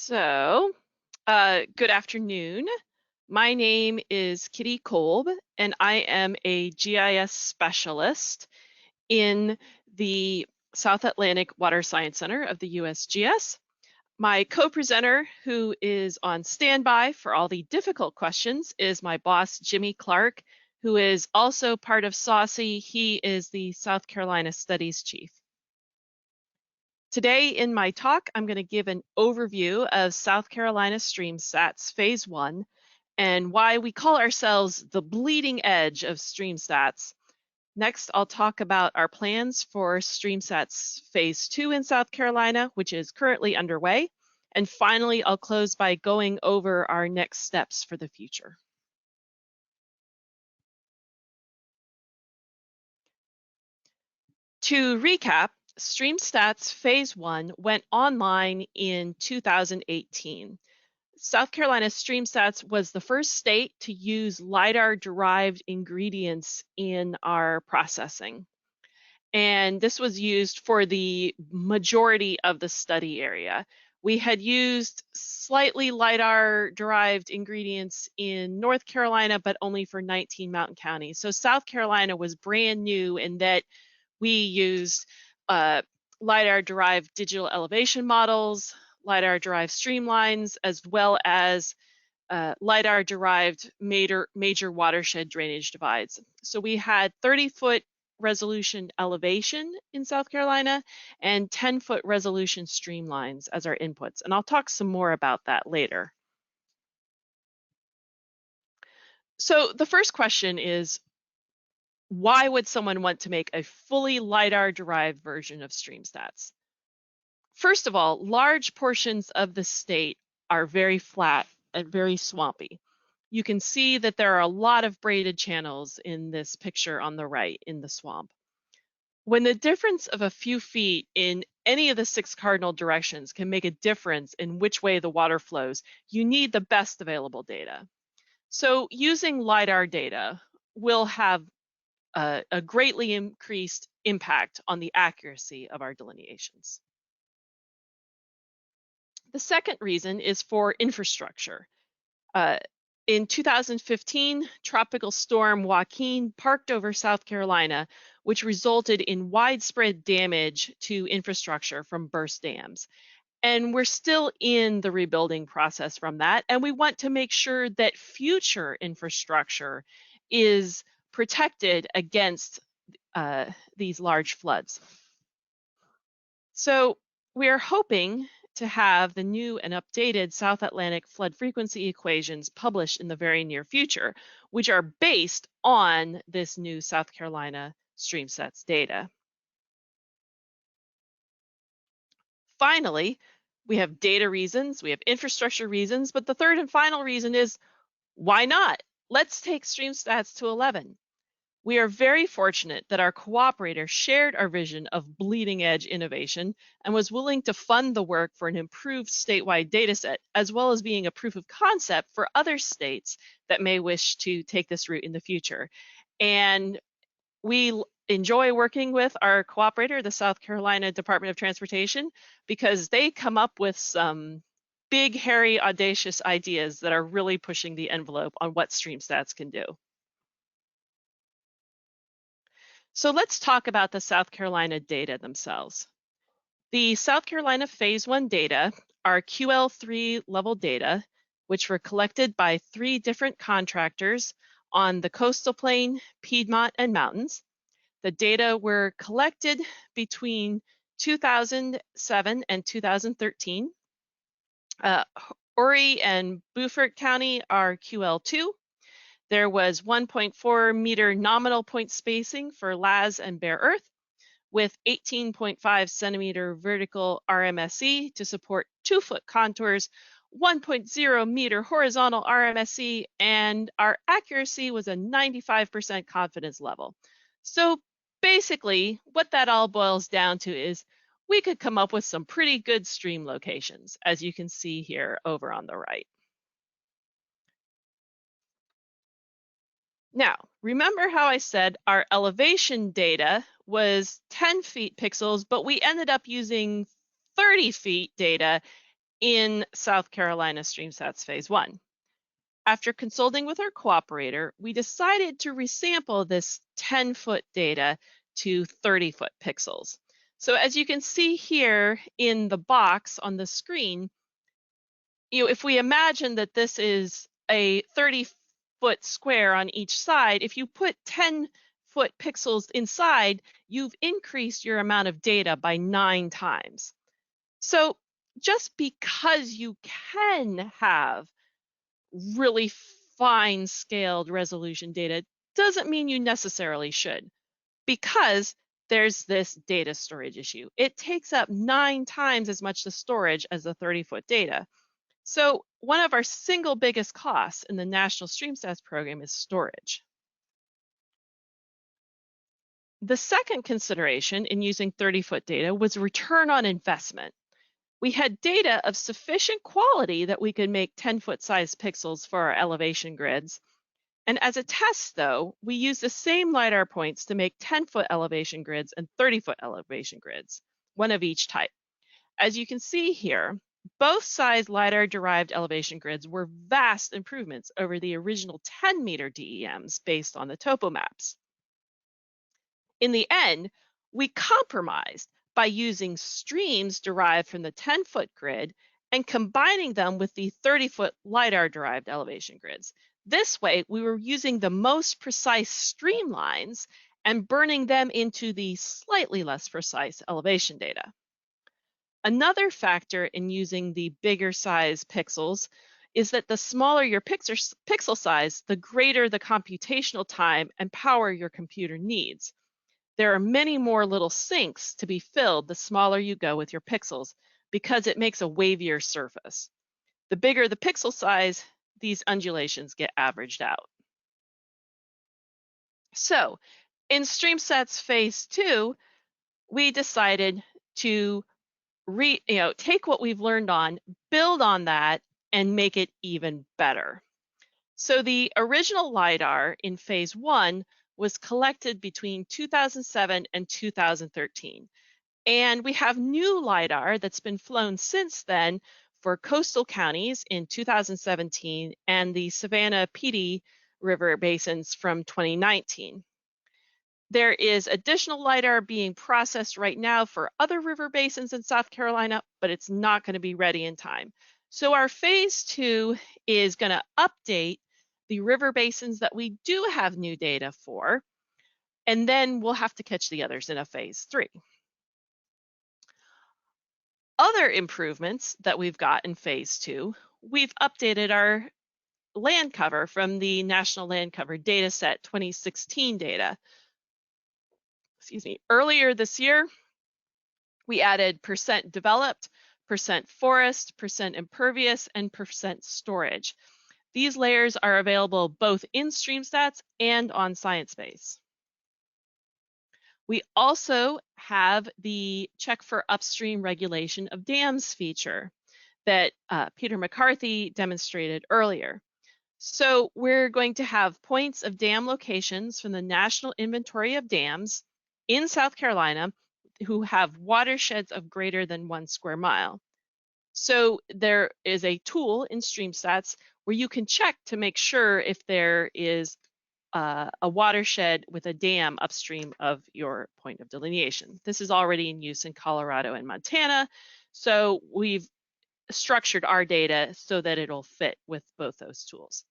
So, good afternoon. My name is Kitty Kolb, and I am a GIS specialist in the South Atlantic Water Science Center of the USGS. My co-presenter, who is on standby for all the difficult questions, is my boss, Jimmy Clark, who is also part of SAUCY. He is the South Carolina Studies Chief. Today in my talk, I'm going to give an overview of South Carolina StreamStats Phase 1 and why we call ourselves the bleeding edge of StreamStats. Next, I'll talk about our plans for StreamStats Phase 2 in South Carolina, which is currently underway. And finally, I'll close by going over our next steps for the future. To recap, StreamStats Phase 1 went online in 2018. South Carolina StreamStats was the first state to use LIDAR-derived ingredients in our processing. And this was used for the majority of the study area. We had used slightly LIDAR-derived ingredients in North Carolina, but only for 19 mountain counties. So South Carolina was brand new in that we used LIDAR-derived digital elevation models, LIDAR-derived streamlines, as well as LIDAR-derived major watershed drainage divides. So we had 30-foot resolution elevation in South Carolina and 10-foot resolution streamlines as our inputs. And I'll talk some more about that later. So the first question is, why would someone want to make a fully LIDAR-derived version of StreamStats? First of all, large portions of the state are very flat and very swampy. You can see that there are a lot of braided channels in this picture on the right in the swamp. When the difference of a few feet in any of the 6 cardinal directions can make a difference in which way the water flows, you need the best available data. So using LIDAR data will have a greatly increased impact on the accuracy of our delineations. The second reason is for infrastructure. In 2015, Tropical Storm Joaquin parked over South Carolina, which resulted in widespread damage to infrastructure from burst dams. And we're still in the rebuilding process from that, and we want to make sure that future infrastructure is protected against these large floods. So we are hoping to have the new and updated South Atlantic flood frequency equations published in the very near future, which are based on this new South Carolina StreamStats data. Finally, we have data reasons, we have infrastructure reasons, but the third and final reason is, why not? Let's take StreamStats to 11. We are very fortunate that our cooperator shared our vision of bleeding edge innovation and was willing to fund the work for an improved statewide dataset, as well as being a proof of concept for other states that may wish to take this route in the future. And we enjoy working with our cooperator, the South Carolina Department of Transportation, because they come up with some big, hairy, audacious ideas that are really pushing the envelope on what StreamStats can do. So let's talk about the South Carolina data themselves. The South Carolina Phase 1 data are QL3 level data, which were collected by 3 different contractors on the coastal plain, Piedmont, and mountains. The data were collected between 2007 and 2013. Horry and Beaufort County are QL2. There was 1.4 meter nominal point spacing for Laz and Bare Earth, with 18.5 centimeter vertical RMSE to support 2-foot contours, 1.0 meter horizontal RMSE, and our accuracy was a 95% confidence level. So basically, what that all boils down to is we could come up with some pretty good stream locations, as you can see here over on the right. Now, remember how I said our elevation data was 10 feet pixels, but we ended up using 30 feet data in South Carolina StreamStats Phase 1. After consulting with our cooperator, we decided to resample this 10-foot data to 30-foot pixels. So as you can see here in the box on the screen, if we imagine that this is a 30-foot square on each side, if you put 10-foot pixels inside, you've increased your amount of data by 9 times. So just because you can have really fine scaled resolution data doesn't mean you necessarily should, because there's this data storage issue. It takes up 9 times as much the storage as the 30-foot data. So one of our single biggest costs in the National StreamStats program is storage. The second consideration in using 30-foot data was return on investment. We had data of sufficient quality that we could make 10-foot size pixels for our elevation grids. And as a test, though, we used the same LIDAR points to make 10-foot elevation grids and 30-foot elevation grids, one of each type. As you can see here, both size LIDAR-derived elevation grids were vast improvements over the original 10-meter DEMs based on the topo maps. In the end, we compromised by using streams derived from the 10-foot grid and combining them with the 30-foot LIDAR-derived elevation grids. This way, we were using the most precise streamlines and burning them into the slightly less precise elevation data. Another factor in using the bigger size pixels is that the smaller your pixel size, the greater the computational time and power your computer needs. There are many more little sinks to be filled the smaller you go with your pixels, because it makes a wavier surface. The bigger the pixel size, these undulations get averaged out. So in StreamStats Phase 2, we decided to take what we've learned on, build on that, and make it even better. So the original LIDAR in Phase 1 was collected between 2007 and 2013. And we have new LIDAR that's been flown since then for coastal counties in 2017 and the Savannah Petey River basins from 2019. There is additional LIDAR being processed right now for other river basins in South Carolina, but it's not going to be ready in time. So our Phase 2 is going to update the river basins that we do have new data for, and then we'll have to catch the others in a Phase 3. Other improvements that we've got in Phase 2, we've updated our land cover from the National Land Cover Dataset 2016 data. Earlier this year, we added percent developed, percent forest, percent impervious, and percent storage. These layers are available both in StreamStats and on ScienceBase. We also have the check for upstream regulation of dams feature that Peter McCarthy demonstrated earlier. So we're going to have points of dam locations from the National Inventory of Dams in South Carolina who have watersheds of greater than 1 square mile. So there is a tool in StreamStats where you can check to make sure if there is a watershed with a dam upstream of your point of delineation. This is already in use in Colorado and Montana, so we've structured our data so that it'll fit with both those tools.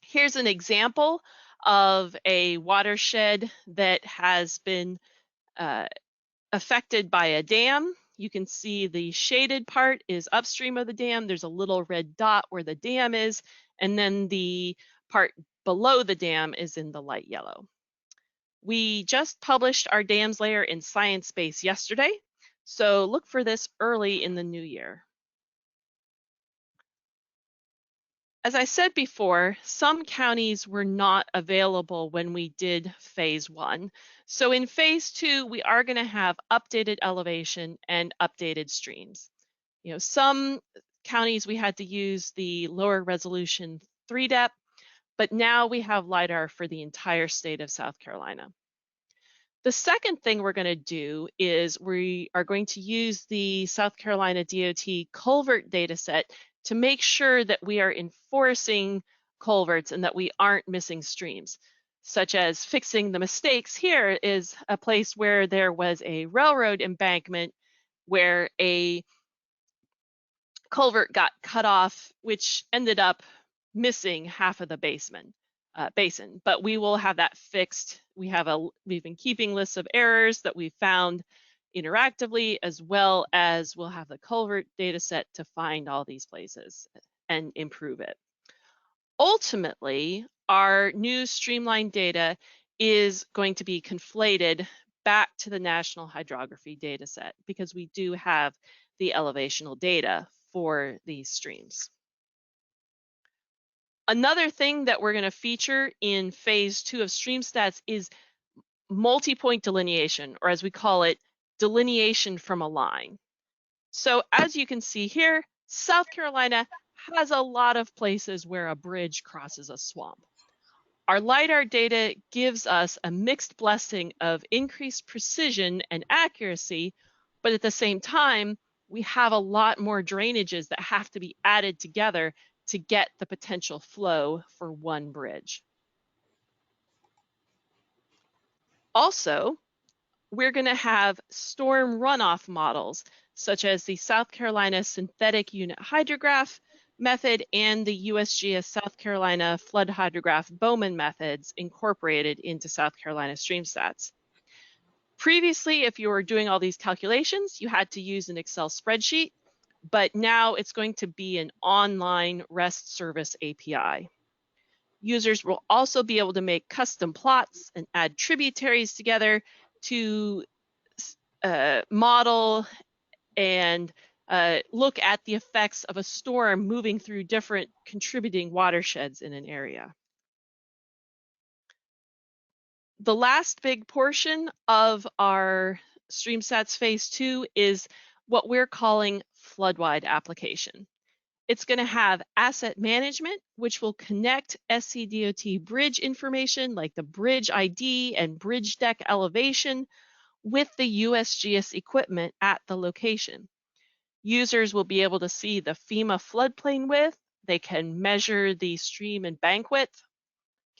Here's an example of a watershed that has been affected by a dam. You can see the shaded part is upstream of the dam. There's a little red dot where the dam is, and then the part below the dam is in the light yellow. We just published our dams layer in ScienceBase yesterday, so look for this early in the new year. As I said before, some counties were not available when we did Phase 1. So in Phase 2, we are going to have updated elevation and updated streams. Some counties we had to use the lower resolution 3-depth, but now we have LIDAR for the entire state of South Carolina. The second thing we're going to do is we are going to use the South Carolina DOT culvert data set to make sure that we are enforcing culverts and that we aren't missing streams, such as fixing the mistakes. Here is a place where there was a railroad embankment where a culvert got cut off, which ended up missing half of the basin. But we will have that fixed. We've been keeping lists of errors that we found interactively, as well as we'll have the culvert data set to find all these places and improve it. Ultimately, our new streamlined data is going to be conflated back to the National Hydrography data set because we do have the elevational data for these streams. Another thing that we're going to feature in phase 2 of StreamStats is multi-point delineation, or as we call it, delineation from a line. So as you can see here, South Carolina has a lot of places where a bridge crosses a swamp. Our LIDAR data gives us a mixed blessing of increased precision and accuracy, but at the same time, we have a lot more drainages that have to be added together to get the potential flow for one bridge. Also, we're going to have storm runoff models, such as the South Carolina synthetic unit hydrograph method and the USGS South Carolina flood hydrograph Bowman methods incorporated into South Carolina StreamStats. Previously, if you were doing all these calculations, you had to use an Excel spreadsheet, but now it's going to be an online REST service API. Users will also be able to make custom plots and add tributaries together to model and look at the effects of a storm moving through different contributing watersheds in an area. The last big portion of our StreamStats Phase 2 is what we're calling FLOODWIDE application. It's going to have asset management, which will connect SCDOT bridge information like the bridge ID and bridge deck elevation with the USGS equipment at the location. Users will be able to see the FEMA floodplain width. They can measure the stream and bank width,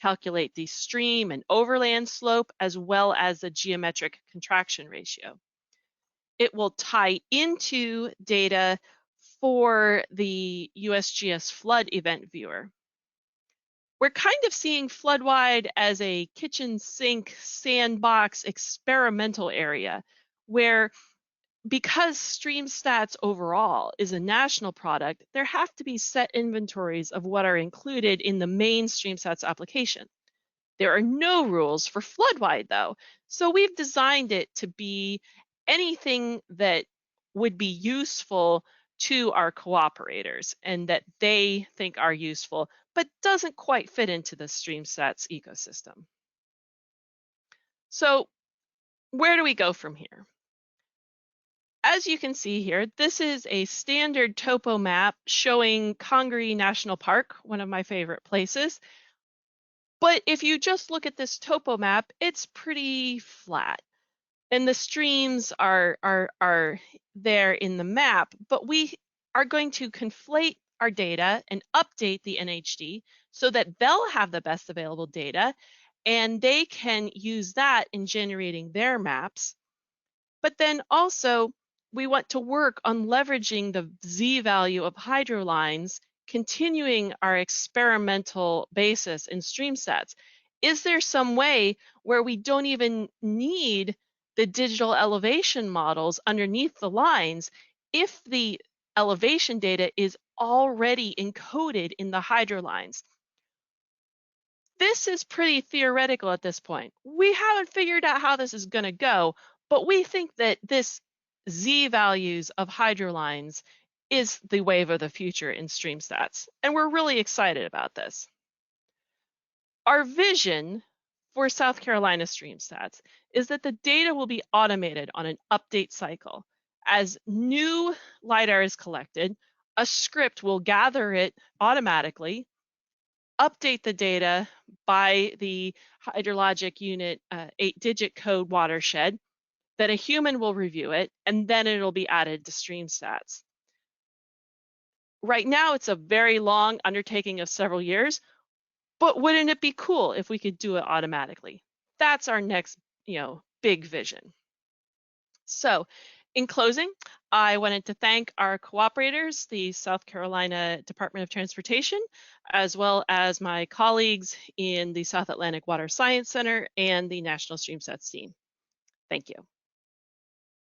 calculate the stream and overland slope, as well as the geometric contraction ratio. It will tie into data for the USGS flood event viewer. We're kind of seeing FLOODWIDE as a kitchen sink sandbox experimental area where, because StreamStats overall is a national product, there have to be set inventories of what are included in the main StreamStats application. There are no rules for FLOODWIDE though, so we've designed it to be anything that would be useful to our cooperators and that they think are useful, but doesn't quite fit into the StreamStats ecosystem. So where do we go from here? As you can see here, this is a standard topo map showing Congaree National Park, one of my favorite places. But if you just look at this topo map, it's pretty flat. And the streams are there in the map, but we are going to conflate our data and update the NHD so that they'll have the best available data and they can use that in generating their maps. But then also, we want to work on leveraging the z-value of hydro lines, continuing our experimental basis in StreamStats. Is there some way where we don't even need the digital elevation models underneath the lines if the elevation data is already encoded in the hydro lines? This is pretty theoretical at this point. We haven't figured out how this is going to go, but we think that this z-values of hydro lines is the wave of the future in StreamStats, and we're really excited about this. Our vision for South Carolina StreamStats is that the data will be automated on an update cycle. As new LIDAR is collected, a script will gather it automatically, update the data by the hydrologic unit 8-digit code watershed, then a human will review it, and then it'll be added to StreamStats. Right now, it's a very long undertaking of several years, but wouldn't it be cool if we could do it automatically? That's our next, big vision. So, in closing, I wanted to thank our cooperators, the South Carolina Department of Transportation, as well as my colleagues in the South Atlantic Water Science Center and the National StreamStats team. Thank you.